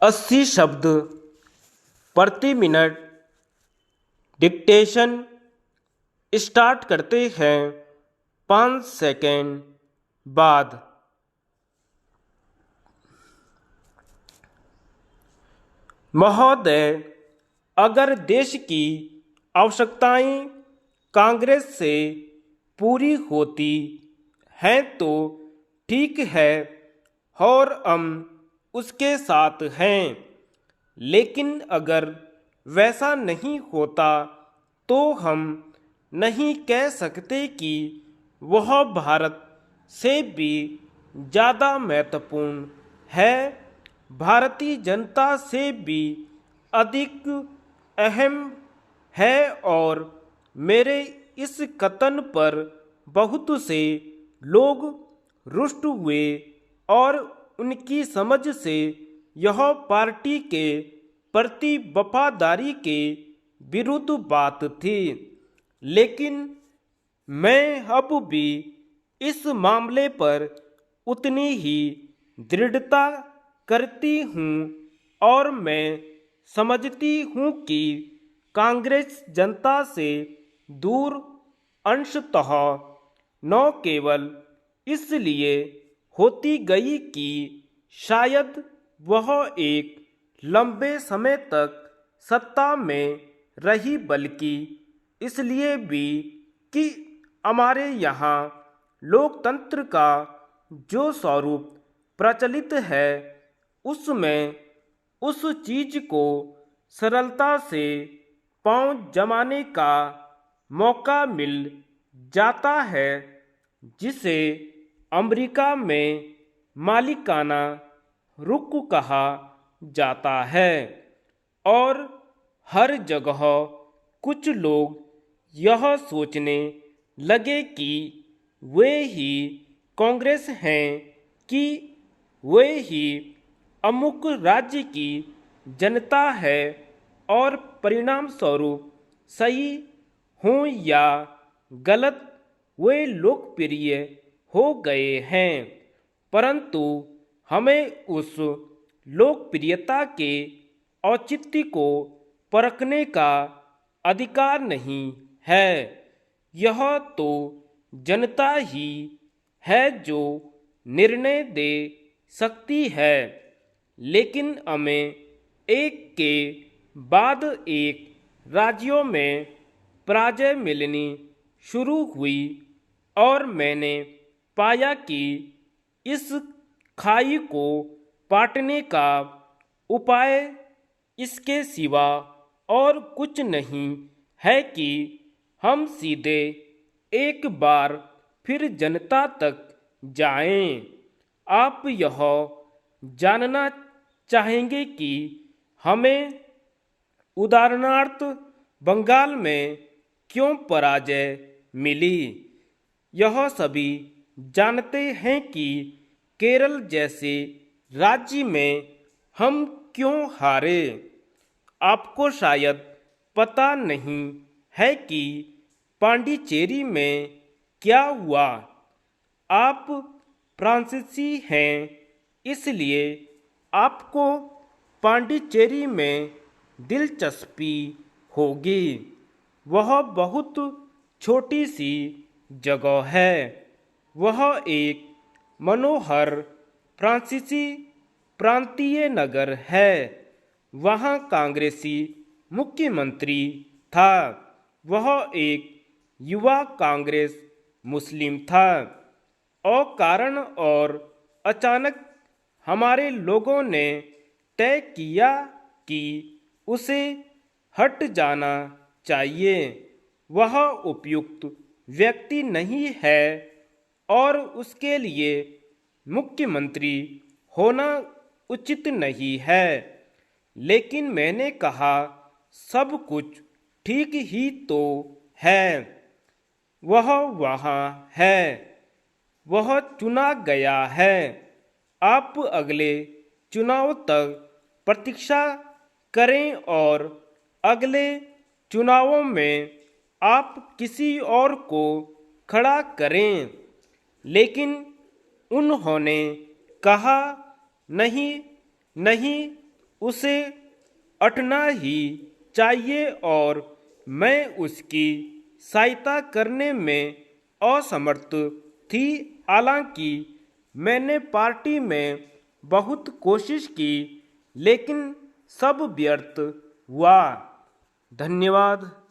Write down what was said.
80 शब्द प्रति minute dictation start करते हैं 5 सेकेंड बाद। महोदय, अगर देश की आवश्यकताएं कांग्रेस से पूरी होती हैं तो ठीक है और हम उसके साथ हैं, लेकिन अगर वैसा नहीं होता तो हम नहीं कह सकते कि वह भारत से भी ज़्यादा महत्वपूर्ण है, भारतीय जनता से भी अधिक अहम है। और मेरे इस कथन पर बहुत से लोग रुष्ट हुए और उनकी समझ से यह पार्टी के प्रति वफादारी के विरुद्ध बात थी, लेकिन मैं अब भी इस मामले पर उतनी ही दृढ़ता करती हूँ और मैं समझती हूँ कि कांग्रेस जनता से दूर अंशतः न केवल इसलिए होती गई कि शायद वह एक लंबे समय तक सत्ता में रही, बल्कि इसलिए भी कि हमारे यहाँ लोकतंत्र का जो स्वरूप प्रचलित है उसमें उस चीज को सरलता से पांव जमाने का मौका मिल जाता है जिसे अमेरिका में मालिकाना रुख कहा जाता है। और हर जगह कुछ लोग यह सोचने लगे कि वे ही कांग्रेस हैं कि वे ही अमुक राज्य की जनता है और परिणाम स्वरूप सही हों या गलत वे लोकप्रिय हो गए हैं, परंतु हमें उस लोकप्रियता के औचित्य को परखने का अधिकार नहीं है। यह तो जनता ही है जो निर्णय दे सकती है, लेकिन हमें एक के बाद एक राज्यों में पराजय मिलनी शुरू हुई और मैंने पाया कि इस खाई को पाटने का उपाय इसके सिवा और कुछ नहीं है कि हम सीधे एक बार फिर जनता तक जाएं। आप यह जानना चाहेंगे कि हमें उदाहरणार्थ बंगाल में क्यों पराजय मिली। यह सभी जानते हैं कि केरल जैसे राज्य में हम क्यों हारे। आपको शायद पता नहीं है कि पांडिचेरी में क्या हुआ। आप फ्रांसीसी हैं, इसलिए आपको पांडिचेरी में दिलचस्पी होगी। वह बहुत छोटी सी जगह है। वह एक मनोहर फ्रांसीसी प्रांतीय नगर है। वहाँ कांग्रेसी मुख्यमंत्री था। वह एक युवा कांग्रेस मुस्लिम था। अकारण और अचानक हमारे लोगों ने तय किया कि उसे हट जाना चाहिए। वह उपयुक्त व्यक्ति नहीं है और उसके लिए मुख्यमंत्री होना उचित नहीं है। लेकिन मैंने कहा, सब कुछ ठीक ही तो है। वह वहाँ है, वह चुना गया है। आप अगले चुनाव तक प्रतीक्षा करें और अगले चुनावों में आप किसी और को खड़ा करें। लेकिन उन्होंने कहा, नहीं नहीं, उसे अटना ही चाहिए और मैं उसकी सहायता करने में असमर्थ थी। हालांकि मैंने पार्टी में बहुत कोशिश की, लेकिन सब व्यर्थ हुआ। धन्यवाद।